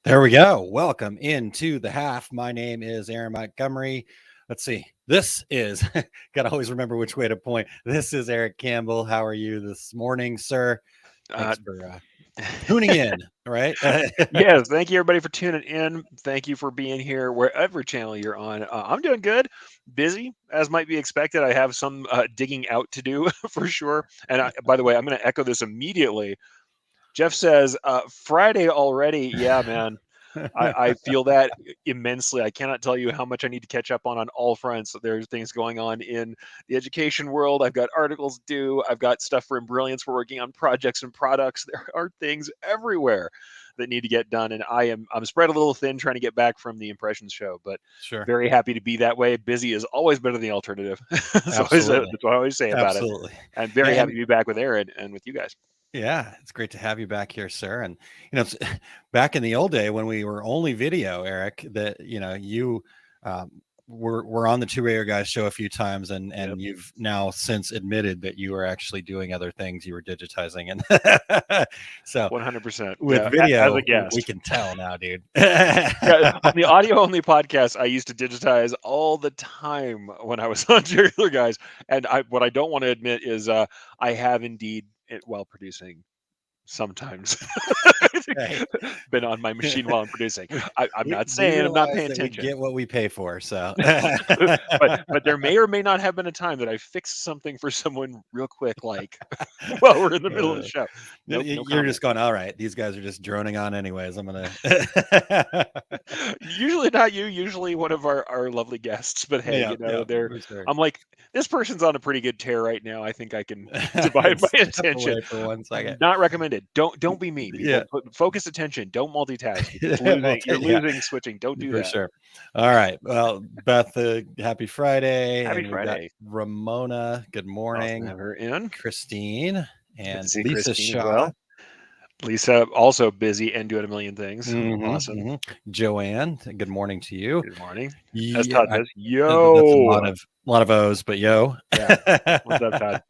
There we go. Welcome into the half. My name is Aaron Montgomery. Let's see. This is, got to always remember which way to point. This is Erich Campbell. How are you this morning, sir? Uh, Thanks for tuning in, right? yes, thank you everybody for tuning in. Thank you for being here wherever channel you're on. I'm doing good, busy as might be expected. I have some digging out to do for sure. And by the way, I'm going to echo this immediately. Jeff says, Friday already. Yeah, man. I feel that immensely. I cannot tell you how much I need to catch up on all fronts. There's things going on in the education world. I've got articles due. I've got stuff for Brilliance. We're working on projects and products. There are things everywhere that need to get done, and I'm spread a little thin trying to get back from the Impressions show, but Sure. very happy to be that way. Busy is always better than the alternative. That's Absolutely. what I always say about it. Absolutely. And very And happy to be back with Aaron and with you guys. yeah, it's great to have you back here, sir. And, it's back in the old day when we were only video, Eric, that, you um, were on the Two Radio Guys show a few times, and Yep. you've now since admitted that you were actually doing other things. You were digitizing. And so 100%. with Yeah, as video, a guest. we can tell now, dude. Yeah, on the audio only podcast, I used to digitize all the time when I was on Tubular Guys. And what I don't want to admit is I have indeed, while producing, sometimes Hey, been on my machine while I'm producing. I'm not we saying I'm not realize paying that we attention. get what we pay for. So, but there may or may not have been a time that I fixed something for someone real quick, like while we're in the middle of the show. Nope, no you're comment. just going, all right, these guys are just droning on anyways. I'm gonna Usually not you, usually one of our lovely guests, but hey, yeah, they're for sure. I'm like, this person's on a pretty good tear right now. I think I can divide my Step attention. away for 1 second. Not recommended. Don't be mean, Yeah. people. Focus attention. Don't multitask. You're losing switching. Don't do For that. sure. All right. Well, Beth, happy Friday. Happy And we've got Friday. Ramona. Good Awesome to morning. have her in. Christine Good and to see Lisa Christine as Shaw. well. Lisa also busy and doing a million things. Mhm, Awesome. mhm. Joanne, good morning to you. Good morning. As Yeah, Todd says, that's a yo. lot of O's, but yo. Yeah. What's up, Todd?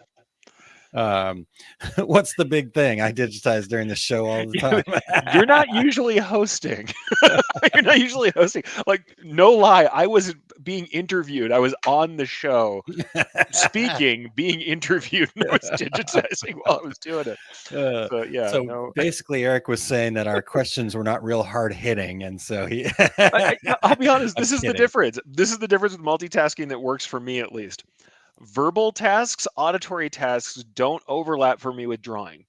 What's the big thing? I digitize during the show all the time. You're not usually hosting. You're not usually hosting. Like, no lie, I was being interviewed. I was on the show, speaking, being interviewed, and I was digitizing while I was doing it. So yeah, so no. basically, Eric was saying that our questions were not real hard hitting, and so he. I'll be honest. I'm This is the kidding. difference. This is the difference with multitasking that works for me, at least. Verbal tasks, auditory tasks don't overlap for me with drawing.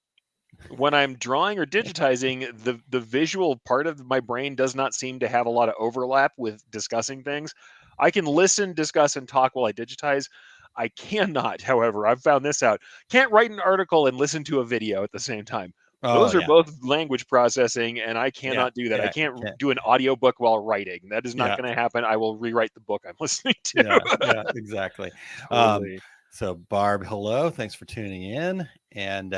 When I'm drawing or digitizing, the visual part of my brain does not seem to have a lot of overlap with discussing things. I can listen, discuss, and talk while I digitize. I cannot, however, I've found this out. Can't write an article and listen to a video at the same time. Oh Those are yeah, both language processing, and I yeah, cannot do that. I yeah, can't do an audiobook while writing. That is not yeah, going to happen. I will rewrite the book I'm listening to. yeah, exactly. Totally. So Barb, hello, thanks for tuning in. And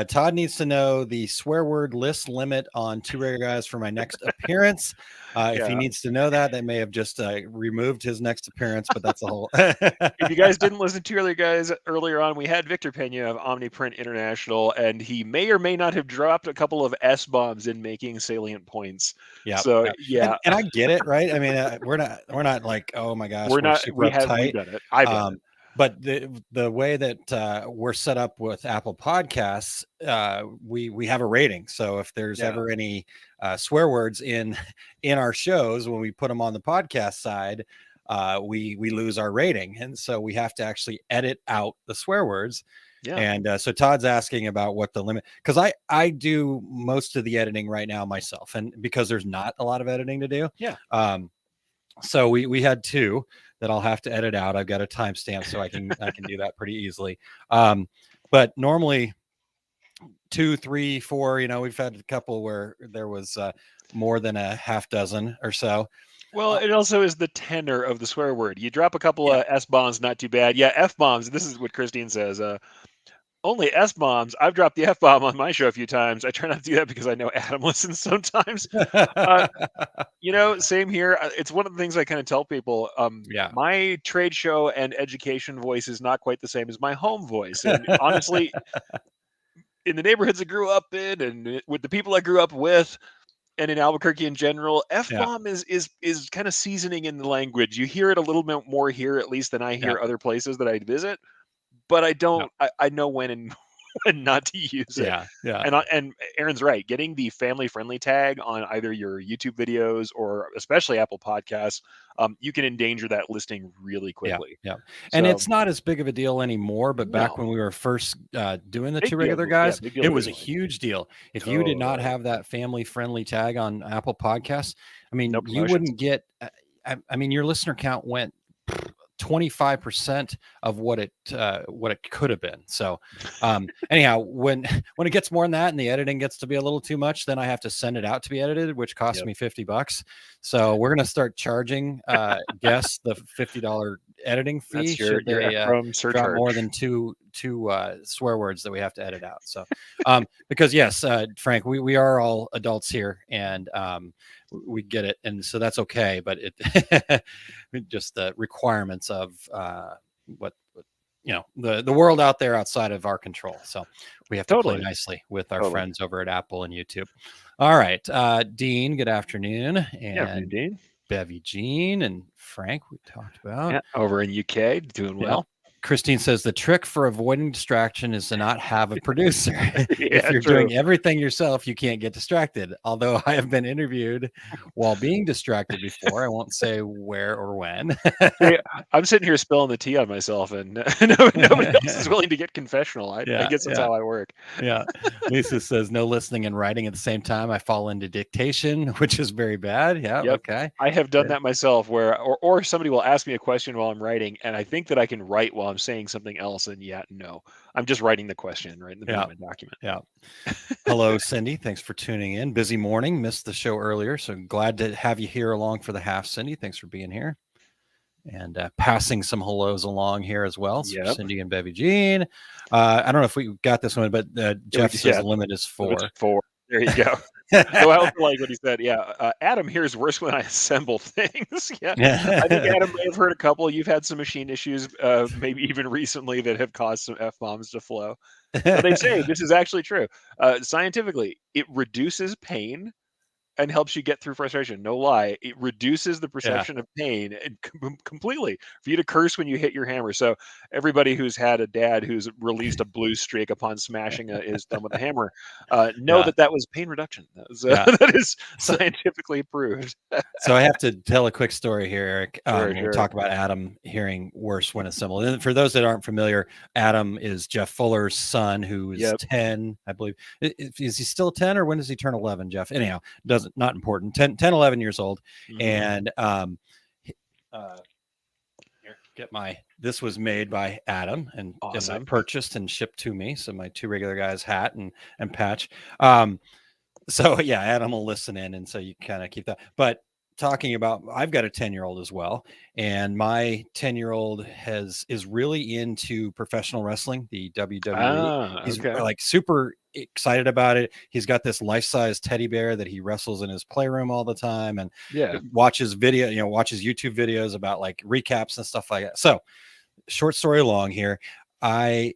Todd needs to know the swear word list limit on Two Rare Guys for my next appearance. If he Yeah. needs to know that, they may have just removed his next appearance, but that's a whole. If you guys didn't listen to earlier, guys, earlier on, we had Victor Pena of Omniprint International, and he may or may not have dropped a couple of S bombs in making salient points. Yeah. So yeah, And I get it, right? I mean, we're not like, oh my gosh, we're super we've uptight. done it. I've done it. But the way that we're set up with Apple Podcasts, we have a rating. So if there's ever any swear words in our shows when we put them on the podcast side, we lose our rating, and so we have to actually edit out the swear words. Yeah. And so Todd's asking about what the limit, because I do most of the editing right now myself, and because there's not a lot of editing to do. Yeah. So we had two that I'll have to edit out. I've got a timestamp, so I can do that pretty easily. But normally 2, 3, 4, we've had a couple where there was more than a half dozen or so. Well, it also is the tenor of the swear word. You drop a couple of S bombs, not too bad. Yeah, F bombs. This is what Christine says. Only S bombs. I've dropped the F bomb on my show a few times. I try not to do that because I know Adam listens sometimes. Same here. It's one of the things I kind of tell people. My trade show and education voice is not quite the same as my home voice. And honestly, in the neighborhoods I grew up in and with the people I grew up with, and in Albuquerque in general, Yeah. F-bomb is kind of seasoning in the language. You hear it a little bit more here, at least, than I Yeah. hear other places that I visit. But I Yeah. don't. I know when and when not to use it. Yeah. Yeah. And Aaron's right. Getting the family friendly tag on either your YouTube videos or especially Apple Podcasts, you can endanger that listing really Yeah, quickly. yeah, and So it's not as big of a deal anymore, but back no, when we were first, doing the big 2 deal. regular Yeah, guys, big deal it to was a begin with. huge deal. If you did not Totally. have that family-friendly tag on Apple Podcasts, I No mean, you promotions. wouldn't get, I mean, your listener count went 25% of what it could have been. So, anyhow, when when it gets more than that and the editing gets to be a little too much, then I have to send it out to be edited, which costs Yep. me $50. So we're gonna start charging guests the $50 editing fee That's your should they F-bomb drop more surcharge. than two swear words that we have to edit out. So, because yes, Frank, we are all adults here, and we get it, and so that's okay. But it just the requirements of what the world out there outside of our control. So we have to play Totally. nicely with our Totally. friends over at Apple and YouTube. All right, Dean, good afternoon, Yeah, afternoon, and Dean. Bevy Jean and Frank we talked about. Yeah, over in UK, doing Yep. well. Christine says the trick for avoiding distraction is to not have a producer. If Yeah, you're true. doing everything yourself, you can't get distracted. Although I have been interviewed while being distracted before, I won't say where or when. See, I'm sitting here spilling the tea on myself, and nobody else is willing to get confessional. I Yeah, guess that's yeah, how I work. yeah. Lisa says no listening and writing at the same time. I fall into dictation, which is very bad. Yeah, Yep. okay. I have done Good. that myself where or somebody will ask me a question while I'm writing, and I think that I can write while I'm saying something else, and yet no. I'm just writing the question right in the middle Yeah, of my document. yeah. Hello, Cindy. Thanks for tuning in. Busy morning. Missed the show earlier, so glad to have you here along for the half, Cindy. Thanks for being here. And passing some hellos along here as well. So Yep. Cindy and Bevy Jean. I don't know if we got this one, but Yeah, we Jeff did, says yeah, the limit is limit 4. 4. There you go. Though I also like what he said. Yeah, Adam here is worse when I assemble things. Yeah, I think Adam may have heard a couple. You've had some machine issues, maybe even recently, that have caused some f bombs to flow. But they say this is actually true. Scientifically, it reduces pain and helps you get through frustration. No lie, it reduces the Yeah, perception of pain and completely for you to curse when you hit your hammer. So everybody who's had a dad who's released a blue streak upon smashing his thumb with a hammer, know yeah, that that was pain reduction. That was yeah. that is So, scientifically proved. So I have to tell a quick story here, Eric. Sure, When we sure. talk about Adam hearing worse when assembled. And for those that aren't familiar, Adam is Jeff Fuller's son, who is Yep. 10, I believe. Is he still 10 or when does he turn 11, Jeff? Anyhow, doesn't not important. 10, 11 years old. Mhm. And uh, here, this was made by Adam and Awesome. purchased and shipped to me. So my 2 regular guys hat and patch. So yeah, Adam will listen in, and so you kind of keep that. But talking about, I've got a 10-year-old as well, and my 10-year-old is really into professional wrestling, the WWE. Ah, He's okay. like super excited about it. He's got this life-size teddy bear that he wrestles in his playroom all the time, and Yeah. watches watches YouTube videos about like recaps and stuff like that. So short story long here, my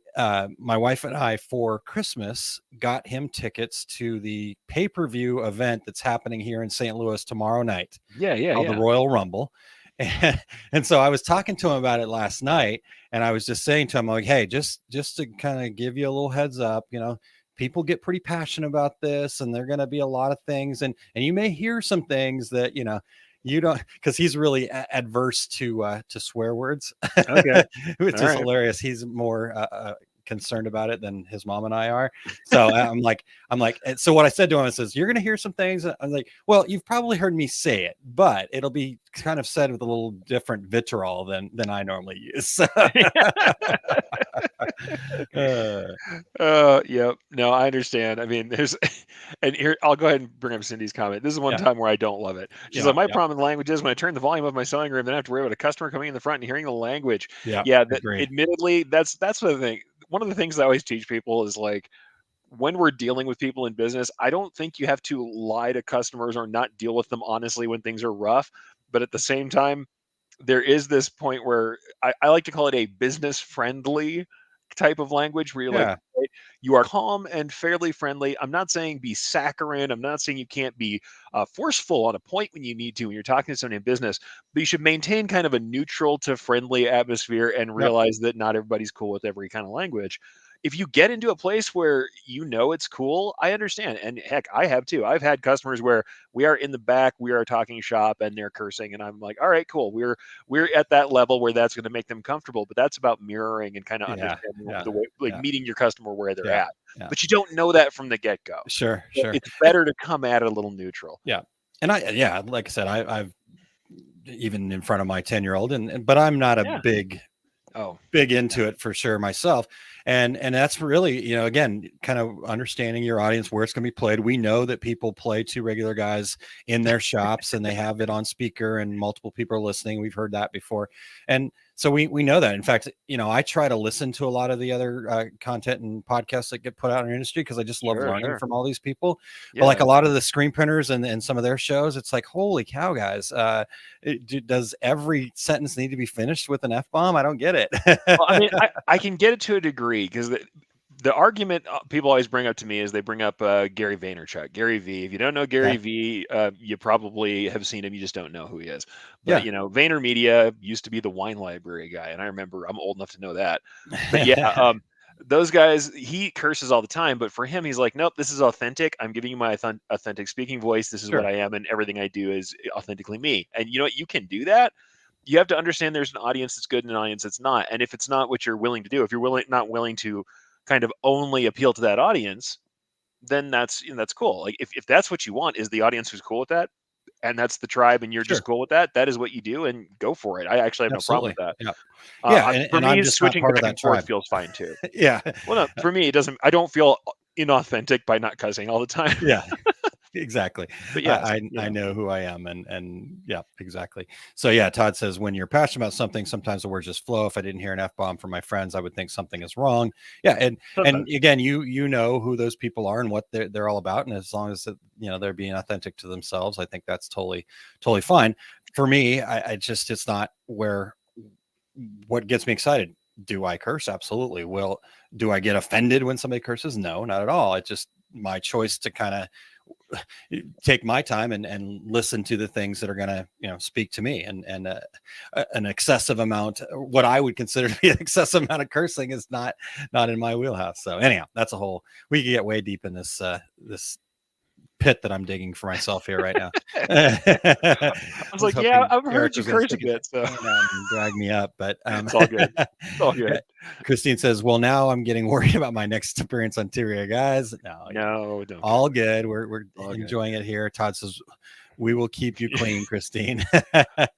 wife and I for Christmas got him tickets to the pay-per-view event that's happening here in St. Louis tomorrow night Yeah, yeah, called the yeah. Royal Rumble. And so I was talking to him about it last night, and I was just saying to him, like, hey, just to kind of give you a little heads up, people get pretty passionate about this, and there are going to be a lot of things, and you may hear some things that you don't, because he's really adverse to swear words, Okay. which All is right. hilarious. He's more concerned about it than his mom and I are. So I'm like, and so what I said to him, I says, you're going to hear some things. I'm like, well, you've probably heard me say it, but it'll be kind of said with a little different vitriol than I normally use. uh, Yep. No, I understand. I mean, there's, and here, I'll go ahead and bring up Cindy's comment. This is one yeah, time where I don't love it. She's yeah, like, my yeah, problem in the language is when I turn the volume of my sewing room, then I have to worry about a customer coming in the front and hearing the language. yeah. Yeah, that Agree. admittedly, that's the thing. One of the things I always teach people is like, when we're dealing with people in business, I don't think you have to lie to customers or not deal with them honestly when things are rough. But at the same time, there is this point where I like to call it a business friendly type of language where you're like, Yeah, right, You are calm and fairly friendly. I'm not saying be saccharine. I'm not saying you can't be forceful on a point when you need to when you're talking to somebody in business, but you should maintain kind of a neutral to friendly atmosphere and Yep. realize that not everybody's cool with every kind of language. If you get into a place where you know it's cool, I understand. And heck, I have too. I've had customers where we are in the back, we are talking shop, and they're cursing, and I'm like, all right, cool. We're at that level where that's going to make them comfortable. But that's about mirroring and kind of Yeah. understanding Yeah. the way, like Yeah. meeting your customer where they're Yeah. at. Yeah. But you don't know that from the get go. Sure. So Sure. it's better to come at it a little neutral. Yeah. And like I said, I've even in front of my 10-year-old, but I'm not a Yeah. big Oh, into it for sure myself. And that's really, again, kind of understanding your audience, where it's going to be played. We know that people play Two Regular Guys in their shops and they have it on speaker and multiple people are listening. We've heard that before. And so we know that. In fact, I try to listen to a lot of the other content and podcasts that get put out in our industry because I just love learning from all these people. Yeah. But like a lot of the screen printers and some of their shows, it's like, holy cow, guys, does every sentence need to be finished with an F-bomb? I don't get it. Well, I mean, I can get it to a degree because the argument people always bring up to me is they bring up Gary Vaynerchuk, Gary V. If you don't know Gary V, you probably have seen him. You just don't know who he is. But VaynerMedia used to be the wine library guy, and I remember I'm old enough to know that. But yeah, those guys, he curses all the time. But for him, he's like, nope, this is authentic. I'm giving you my authentic speaking voice. This is what I am, and everything I do is authentically me. And you know what? You can do that. You have to understand there's an audience that's good and an audience that's not. And if it's not what you're willing to do, if you're not willing to kind of only appeal to that audience, then that's cool. Like if that's what you want is the audience who's cool with that, and that's the tribe, and you're just cool with that, that is what you do, and go for it. I actually have no problem with that. For me, I'm just switching not part back of that and forth tribe. feels fine too. Yeah. Well, no, for me, it doesn't. I don't feel inauthentic by not cussing all the time. Yeah. Exactly. But yeah, I know who I am, and yeah, exactly. So yeah, Todd says when you're passionate about something, sometimes the words just flow. If I didn't hear an F-bomb from my friends, I would think something is wrong. Yeah, and again, you know who those people are and what they're all about, and as long as they're being authentic to themselves, I think that's totally fine. For me, I just it's not what gets me excited. Do I curse? Absolutely. Well, do I get offended when somebody curses? No, not at all. It's just my choice to kind of take my time and listen to the things that are going to speak to me, and an excessive amount, what I would consider to be an excessive amount of cursing, is not in my wheelhouse. So anyhow, that's we could get way deep in this pit that I'm digging for myself here right now. I was like, yeah, I've heard you curse a bit, so drag me up, but it's all good. It's all good. Christine says, well, now I'm getting worried about my next appearance on Tyria, guys. No, don't. All good. We're enjoying it here. Todd says, we will keep you clean, Christine.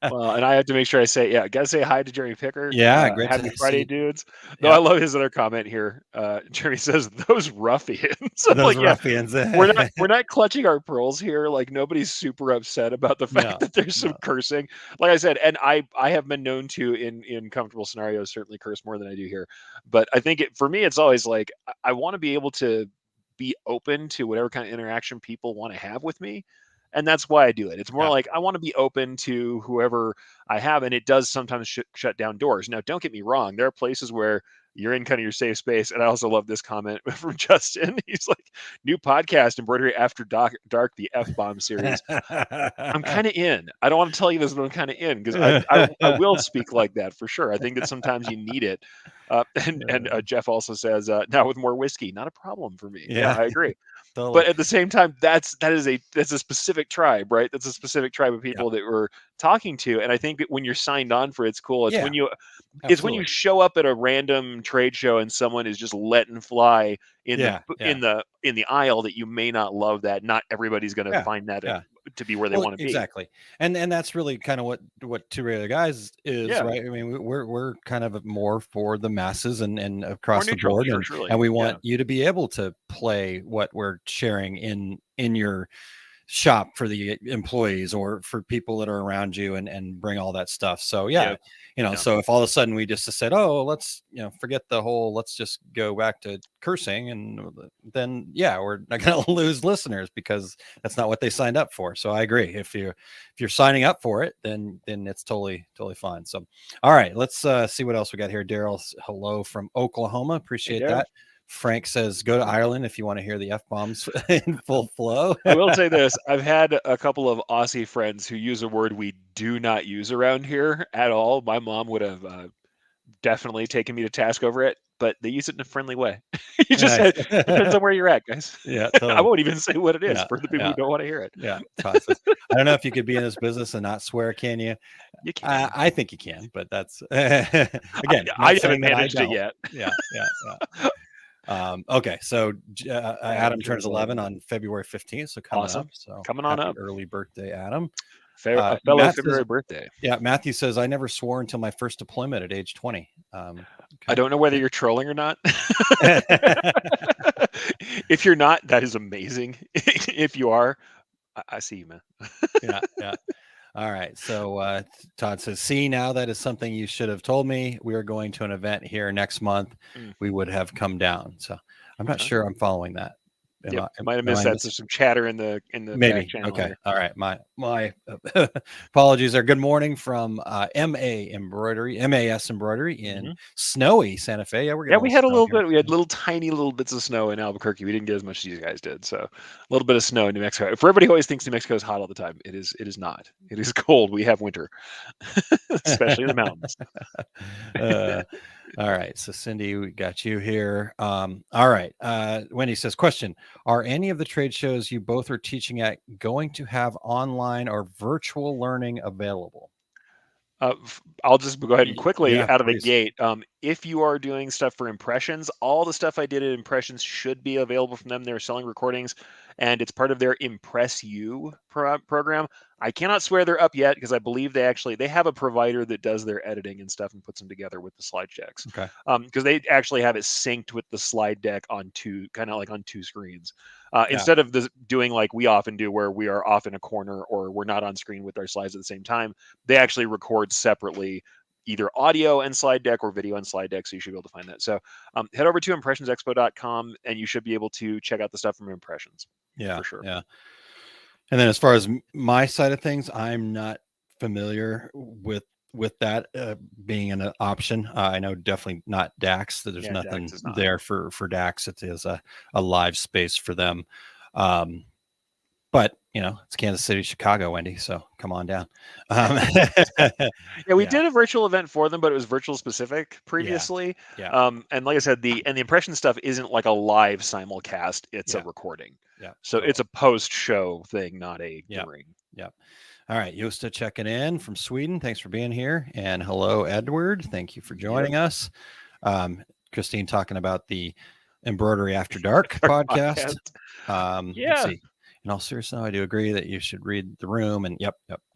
Well, and I have to make sure I say, gotta say hi to Jeremy Picker. Yeah, great. Happy Friday, dudes. No, I love his other comment here. Jeremy says, "Those ruffians." Those ruffians. we're not clutching our pearls here. Like nobody's super upset about the fact that there's some cursing. Like I said, and I have been known to in comfortable scenarios certainly curse more than I do here. But I think for me, it's always like I want to be able to be open to whatever kind of interaction people want to have with me. And that's why I do it. It's more like I want to be open to whoever I have, and it does sometimes shut down doors. Now, don't get me wrong. There are places where you're in kind of your safe space. And I also love this comment from Justin. He's like, new podcast, Embroidery After Dark, the F-Bomb series. I'm kind of in. I don't want to tell you this, but I'm kind of in because I will speak like that for sure. I think that sometimes you need it. And Jeff also says, now with more whiskey, not a problem for me. Yeah, I agree. Totally. But at the same time, that's a specific tribe, right? That's a specific tribe of people that we're talking to. And I think that when you're signed on for It's Cool, it's when you show up at a random trade show and someone is just letting fly in the aisle that you may not love that. Not everybody's going to find that to be where they want to be. Exactly. And that's really kind of what Two Regular Guys is, right? I mean, we're kind of more for the masses and across the board, and we want you to be able to play what we're sharing in your shop for the employees or for people that are around you, and bring all that stuff. So so if all of a sudden we just said, oh, let's forget the whole, let's just go back to cursing, and then we're not going to lose listeners because that's not what they signed up for. So I agree. If you're signing up for it, then it's totally fine. So all right, let's see what else we got here. Daryl's hello from Oklahoma. Appreciate that. Frank says, go to Ireland if you want to hear the F-bombs in full flow. I will say this. I've had a couple of Aussie friends who use a word we do not use around here at all. My mom would have definitely taken me to task over it, but they use it in a friendly way. You just Nice. said, depends on where you're at, guys. Yeah, I totally. won't even say what it is Yeah, for the people yeah, who don't want to hear it. yeah. Todd says, I don't know if you could be in this business and not swear, can you? You can. I think you can, but that's again, I not haven't saying that I managed it don't. yet. Yeah, yeah, yeah. Okay, so Adam turns 11 on February 15th, so coming up. Awesome. So Coming on happy up. early birthday, Adam. A fellow Matt says, February birthday. yeah, Matthew says, I never swore until my first deployment at age 20. I Okay. don't know whether you're trolling or not. If you're not, that is amazing. If you are, I see you, man. Yeah, yeah. All right. So Todd says, see, now that is something you should have told me. We are going to an event here next month. We would have come down. So I'm not sure I'm following that. Might have missed that. There's some chatter in the maybe. back channel Okay. here. All right. My apologies there. Good morning from MAS embroidery in snowy Santa Fe. Yeah, We had a little bit. We had tiny little bits of snow in Albuquerque. We didn't get as much as you guys did. So a little bit of snow in New Mexico. For everybody who always thinks New Mexico is hot all the time, it is not. It is cold. We have winter, especially in the mountains. All right. So Cindy, we got you here. All right. Wendy says, question, are any of the trade shows you both are teaching at going to have online or virtual learning available? I'll just go ahead and quickly out of the please. gate. If you are doing stuff for Impressions, all the stuff I did at Impressions should be available from them. They're selling recordings, and it's part of their Impress You program. I cannot swear they're up yet because I believe they have a provider that does their editing and stuff and puts them together with the slide decks. Okay. Because they actually have it synced with the slide deck on two screens. Instead of doing like we often do, where we are off in a corner or we're not on screen with our slides at the same time, they actually record separately, either audio and slide deck or video and slide deck. So you should be able to find that. So head over to impressionsexpo.com and you should be able to check out the stuff from Impressions. Yeah, for sure. Yeah. And then as far as my side of things, I'm not familiar with that being an option. I know definitely not DAX. That there's nothing there for DAX. It is a live space for them. But it's Kansas City, Chicago, Wendy. So come on down. We did a virtual event for them, but it was virtual specific previously. Yeah. And like I said, the Impression stuff isn't like a live simulcast. It's a recording. Yeah. So it's a post-show thing, not a during. Yeah. All right. Yosta checking in from Sweden. Thanks for being here. And hello, Edward. Thank you for joining us. Christine talking about the Embroidery After Dark podcast. Let's see. In all seriousness, I do agree that you should read the room. And yep,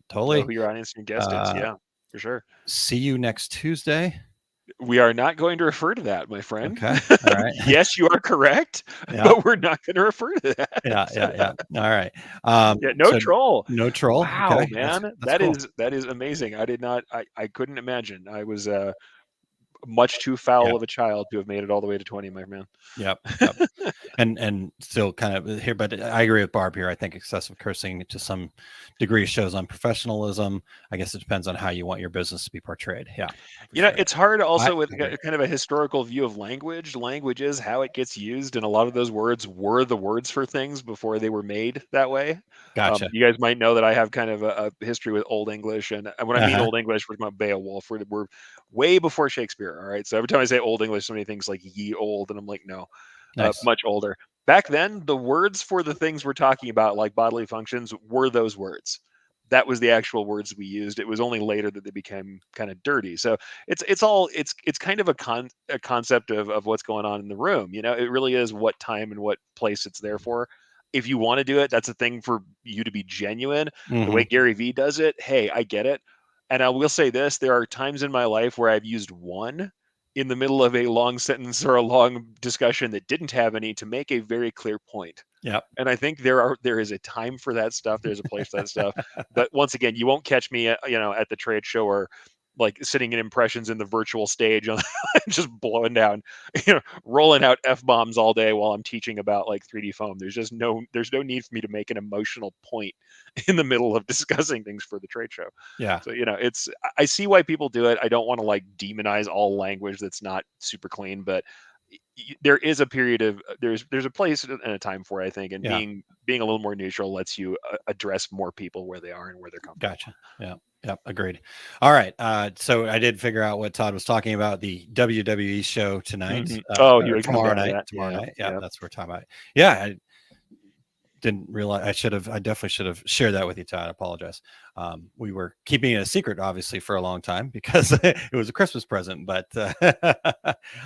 totally. Know who your audience and guest is. Yeah, for sure. See you next Tuesday. We are not going to refer to that, my friend. Okay. All right. Yes, you are correct, but we're not going to refer to that. Yeah. All right. No troll. No troll. Wow, okay. man. That's cool. That is amazing. I did not, I couldn't imagine. I was much too foul of a child to have made it all the way to 20, my man. Yep. and still kind of here, but I agree with Barb here. I think excessive cursing to some degree shows unprofessionalism. I guess it depends on how you want your business to be portrayed. Yeah. It's hard also with kind of a historical view of language. Language is how it gets used, and a lot of those words were the words for things before they were made that way. Gotcha. You guys might know that I have kind of a history with Old English, and when I mean Old English, we're talking about Beowulf. We're way before Shakespeare. All right, so every time I say Old English, so many things like ye old, and I'm like, no, much older. Back then, the words for the things we're talking about, like bodily functions, were those words. That was the actual words we used. It was only later that they became kind of dirty. So it's kind of a concept of what's going on in the room. It really is what time and what place it's there for. If you want to do it, that's a thing for you to be genuine. The way Gary Vee does it, hey, I get it. And I will say this, there are times in my life where I've used one in the middle of a long sentence or a long discussion that didn't have any to make a very clear point. Yeah. And I think there is a time for that stuff. There's a place for that stuff. But once again, you won't catch me, at the trade show or like sitting in Impressions in the virtual stage, just blowing down, rolling out F-bombs all day while I'm teaching about like 3D foam. There's no need for me to make an emotional point in the middle of discussing things for the trade show. Yeah. So, I see why people do it. I don't want to like demonize all language that's not super clean, but there is a period of there's a place and a time for it, I think, and Yeah. being a little more neutral lets you address more people where they are and where they're comfortable. Gotcha. Yeah. Yep. Agreed. All right. So I did figure out what Todd was talking about, the WWE show tonight, Oh, or you were coming tomorrow back to night. that? Tomorrow Yeah, night. Yeah, yeah. that's what we're talking about. Yeah, I didn't realize. I definitely should have shared that with you, Todd. I apologize. We were keeping it a secret, obviously, for a long time because it was a Christmas present. But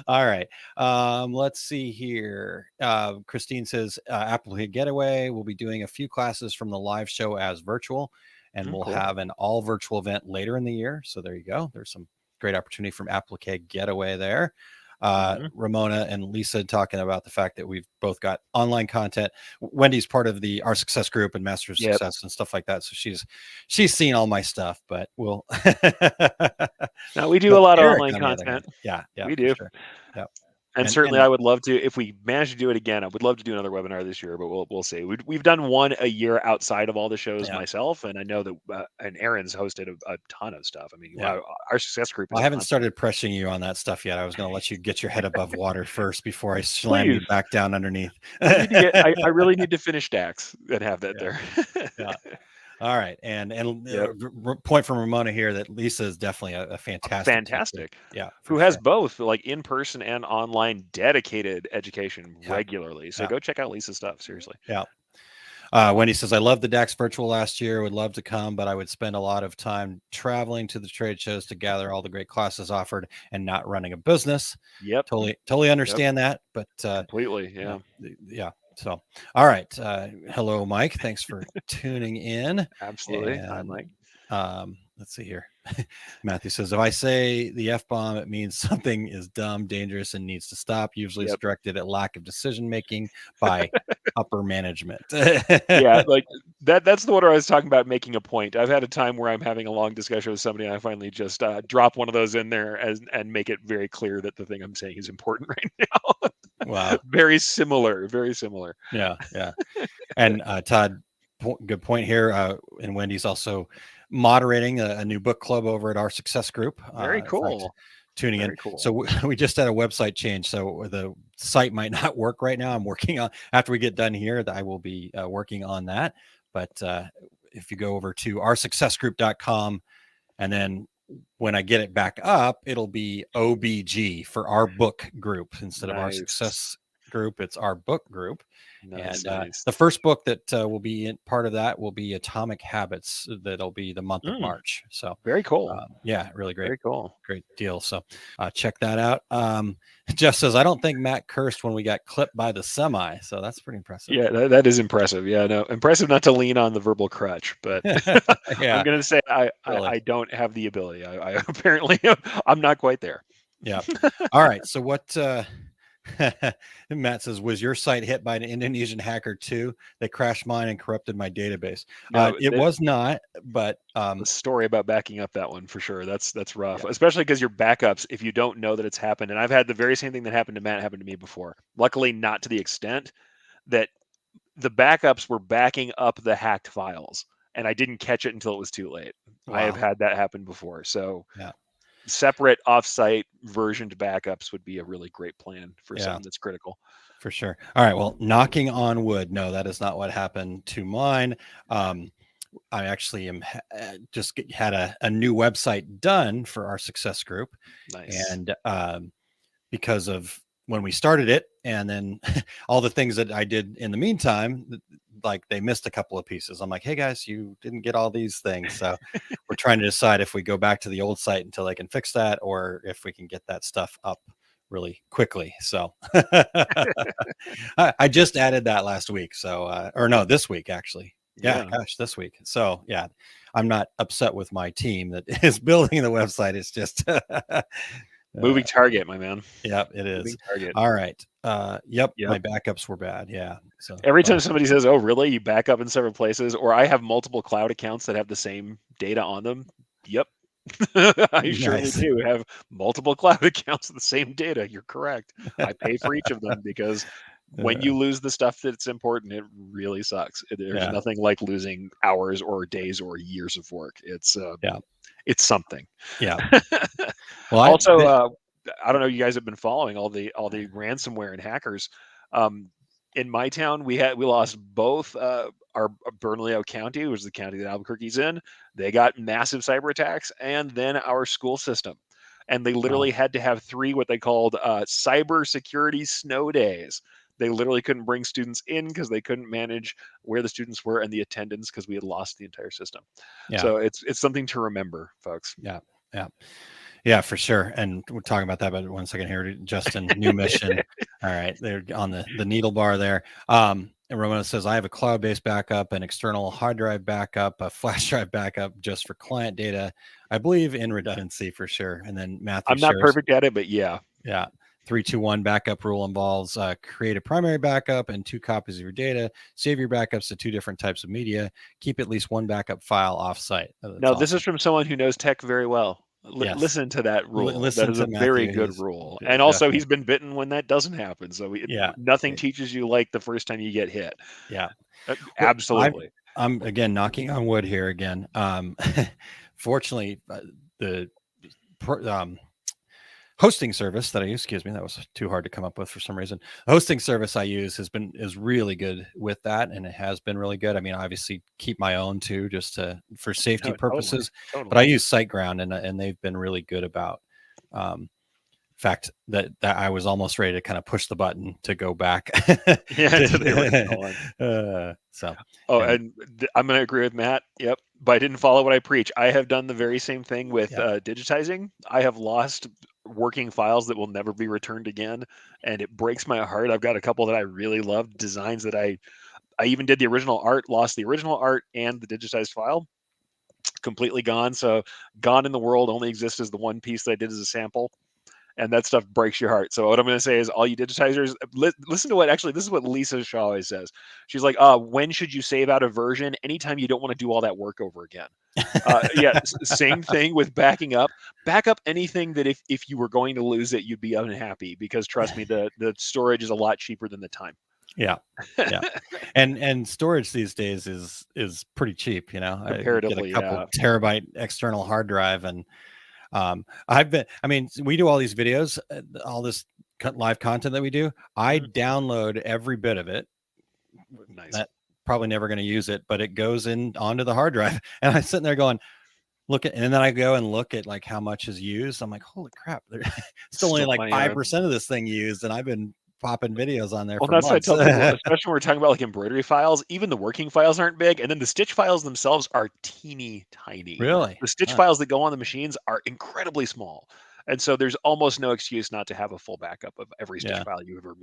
all right. Let's see here. Christine says Applehead Getaway will be doing a few classes from the live show as virtual, and we'll Cool. have an all virtual event later in the year. So there you go. There's some great opportunity from Applehead Getaway there. Ramona and Lisa talking about the fact that we've both got online content. Wendy's part of the Our Success group and Master of Success and stuff like that. So she's seen all my stuff, but we'll now we do a lot of Eric, online on the other content. hand, yeah, We do. sure. Yeah. And certainly, I would love to, if we manage to do it again, I would love to do another webinar this year, but we'll see. We've done one a year outside of all the shows myself, and I know that and Aaron's hosted a ton of stuff. I mean, Our Success group. I haven't started pressing you on that stuff yet. I was going to let you get your head above water first before I slam you back down underneath. I really need to finish DAX and have that there. Yeah. All right, and point from Ramona here that Lisa is definitely a fantastic. Yeah, who has both like in person and online dedicated education regularly. So go check out Lisa's stuff. Seriously. Yeah. Wendy says, I loved the DAX virtual last year. Would love to come, but I would spend a lot of time traveling to the trade shows to gather all the great classes offered and not running a business. Yep. Totally understand that, but completely. Yeah. Yeah. So, all right. Hello, Mike. Thanks for tuning in. Absolutely. Hi, Mike. Let's see here. Matthew says, if I say the F-bomb, it means something is dumb, dangerous, and needs to stop. Usually it's directed at lack of decision-making by upper management. Yeah, like that's the one where I was talking about making a point. I've had a time where I'm having a long discussion with somebody and I finally just drop one of those in there and make it very clear that the thing I'm saying is important right now. Wow. Very similar. Yeah. And Todd, good point here. And Wendy's also moderating a new book club over at Our Success group. Very cool. Tuning in. Cool. So we just had a website change. So the site might not work right now. I'm working on, after we get done here, I will be working on that. But if you go over to oursuccessgroup.com, and then when I get it back up, it'll be OBG for our book group instead of Our Success group. It's our book group. Nice. The first book that will be in part of that will be Atomic Habits. That'll be the month of March. So very cool. Yeah, really great. Very cool. Great deal. So check that out. Jeff says, I don't think Matt cursed when we got clipped by the semi. So that's pretty impressive. Yeah, that is impressive. Yeah, no, impressive not to lean on the verbal crutch, but I'm going to say I don't have the ability. I apparently I'm not quite there. Yeah. All right. So what Matt says, was your site hit by an Indonesian hacker too? They crashed mine and corrupted my database. No, it was not, but the story about backing up that one for sure. That's rough, especially because your backups, if you don't know that it's happened. And I've had the very same thing that happened to Matt happen to me before. Luckily, not to the extent that the backups were backing up the hacked files, and I didn't catch it until it was too late. Wow. I have had that happen before. So separate offsite versioned backups would be a really great plan for something that's critical. For sure. All right. Well, knocking on wood. No, that is not what happened to mine. I actually just had a new website done for Our Success group. Nice. And because of when we started it, and then all the things that I did in the meantime, like they missed a couple of pieces. I'm like, hey guys, you didn't get all these things. So we're trying to decide if we go back to the old site until they can fix that, or if we can get that stuff up really quickly. So I just added that last week. So, or no, this week actually. Yeah, gosh, this week. So yeah, I'm not upset with my team that is building the website. It's just moving target, my man. Yep, it is. All right. Yep, my backups were bad. Yeah. So every time somebody says, "Oh, really? You back up in several places?" or I have multiple cloud accounts that have the same data on them. Yep. I surely do have multiple cloud accounts with the same data. You're correct. I pay for each of them because when you lose the stuff that's important, it really sucks. There's nothing like losing hours or days or years of work. It's something. Yeah. Well, also, I don't know, you guys have been following all the ransomware and hackers. In my town, we lost both our Bernalillo County, which is the county that Albuquerque's in. They got massive cyber attacks, and then our school system. And they literally had to have 3 what they called cyber security snow days. They literally couldn't bring students in because they couldn't manage where the students were and the attendance because we had lost the entire system. Yeah. So it's something to remember, folks. Yeah. Yeah. Yeah, for sure. And we're talking about that, but 1 second here, Justin, new mission. All right. They're on the needle bar there. And Ramona says, I have a cloud-based backup, an external hard drive backup, a flash drive backup just for client data. I believe in redundancy for sure. And then Matthew I'm not perfect at it, but yeah. Yeah. 3-2-1 backup rule involves create a primary backup and 2 copies of your data. Save your backups to 2 different types of media. Keep at least 1 backup file offsite. Now, awesome. This is from someone who knows tech very well. Yes. Listen to that rule. That is a very good rule. And also, he's been bitten when that doesn't happen. So nothing teaches you like the first time you get hit. Yeah, absolutely. I'm again knocking on wood here again. Fortunately, the hosting service that I use, that was too hard to come up with for some reason. The hosting service I use is really good with that, and it has been really good. I mean, obviously keep my own too, just for safety purposes. Totally. But I use SiteGround, and they've been really good about fact that I was almost ready to kind of push the button to go back. To the original one. And I'm going to agree with Matt. Yep. But I didn't follow what I preach. I have done the very same thing with digitizing. I have lost working files that will never be returned again, and it breaks my heart. I've got a couple that I really love, designs that I even did the original art, lost the original art and the digitized file, completely gone. So gone in the world, only exists as the one piece that I did as a sample. And that stuff breaks your heart. So what I'm going to say is, all you digitizers, listen to what, actually, this is what Lisa Shaw always says. She's like, when should you save out a version? Anytime you don't want to do all that work over again. Same thing with backing up. Back up anything that if you were going to lose it, you'd be unhappy, because trust me, the storage is a lot cheaper than the time. Yeah. And storage these days is pretty cheap, comparatively. I get a couple terabyte external hard drive, and we do all these videos, all this live content that we do. I download every bit of it. Nice. That probably never going to use it, but it goes in onto the hard drive, and I'm sitting there going, and then I go and look at like how much is used. I'm like, holy crap, there's still only like 5% of this thing used, and I've been popping videos on there. Well, that's what I tell people, especially when we're talking about like embroidery files. Even the working files aren't big, and then the stitch files themselves are teeny tiny. Really, the stitch files that go on the machines are incredibly small, and so there's almost no excuse not to have a full backup of every stitch file you've ever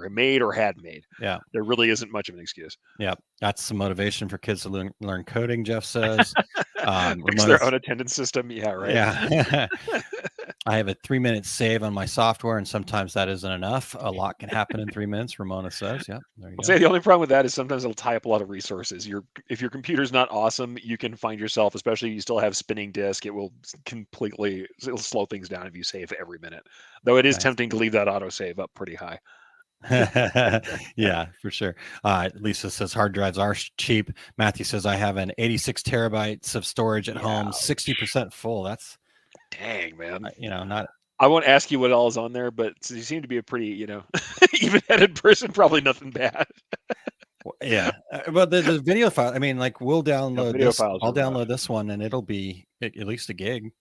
made or had made. Yeah, there really isn't much of an excuse. Yeah, that's some motivation for kids to learn coding. Jeff says, fix their own attendance system. Yeah, right. Yeah. I have a 3-minute save on my software, and sometimes that isn't enough. A lot can happen in 3 minutes, Ramona says. Yeah, there you go. Say the only problem with that is sometimes it'll tie up a lot of resources. If your computer's not awesome, you can find yourself, especially if you still have spinning disk, it'll slow things down if you save every minute. Though it is tempting to leave that autosave up pretty high. Yeah, for sure. Lisa says hard drives are cheap. Matthew says I have an 86 terabytes of storage at home, 60% full. That's dang, man. Not. I won't ask you what all is on there, but you seem to be a pretty, even-headed person. Probably nothing bad. Yeah, but the video file. I mean, like we'll download this. I'll download this one, and it'll be at least a gig.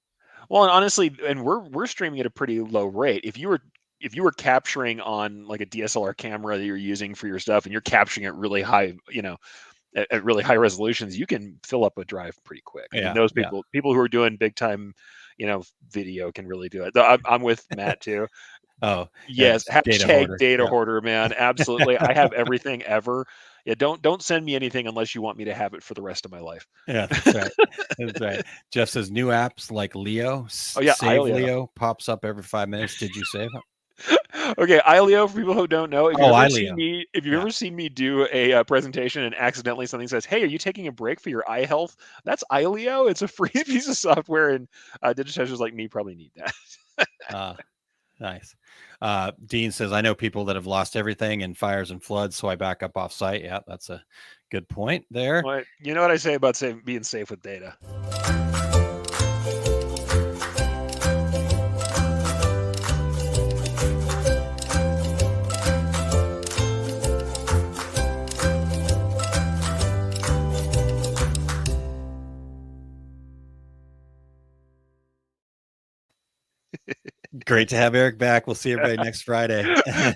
Well, and honestly, and we're streaming at a pretty low rate. If you were capturing on like a DSLR camera that you're using for your stuff, and you're capturing at really high, at really high resolutions, you can fill up a drive pretty quick. I mean, those people who are doing big time, video can really do it. I'm with Matt too. Oh yes, hashtag data hoarder, man. Absolutely. I have everything ever. Yeah, don't send me anything unless you want me to have it for the rest of my life. Yeah, that's right. That's right. Jeff says new apps like Leo. Oh yeah, Save Leo pops up every 5 minutes. Did you save it? Okay, iLeo, for people who don't know, if you've ever seen me do a presentation and accidentally something says, "Hey, are you taking a break for your eye health?" That's iLeo. It's a free piece of software, and digitizers like me probably need that. Nice. Dean says, I know people that have lost everything in fires and floods, so I back up off site. Yeah, that's a good point there. Well, you know what I say about being safe with data? Great to have Eric back. We'll see everybody next Friday.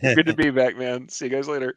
Good to be back, man. See you guys later.